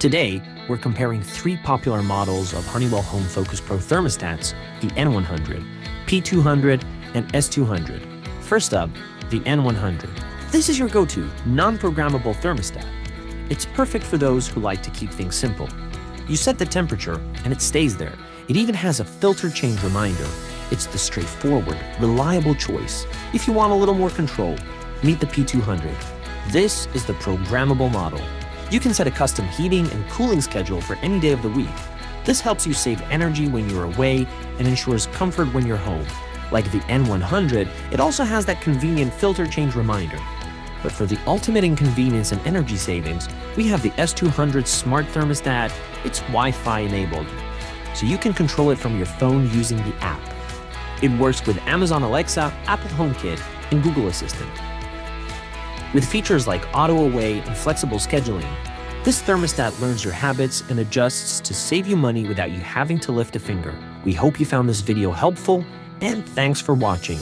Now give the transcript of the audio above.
Today, we're comparing three popular models of Honeywell Home FocusPRO thermostats, the N100, P200, and S200. First up, the N100. This is your go-to, non-programmable thermostat. It's perfect for those who like to keep things simple. You set the temperature, and it stays there. It even has a filter change reminder. It's the straightforward, reliable choice. If you want a little more control, meet the P200. This is the programmable model. You can set a custom heating and cooling schedule for any day of the week. This helps you save energy when you're away and ensures comfort when you're home. Like the N100, it also has that convenient filter change reminder. But for the ultimate in convenience and energy savings, we have the S200 smart thermostat. It's Wi-Fi enabled, so you can control it from your phone using the app. It works with Amazon Alexa, Apple HomeKit, and Google Assistant. With features like auto away and flexible scheduling, this thermostat learns your habits and adjusts to save you money without you having to lift a finger. We hope you found this video helpful, and thanks for watching.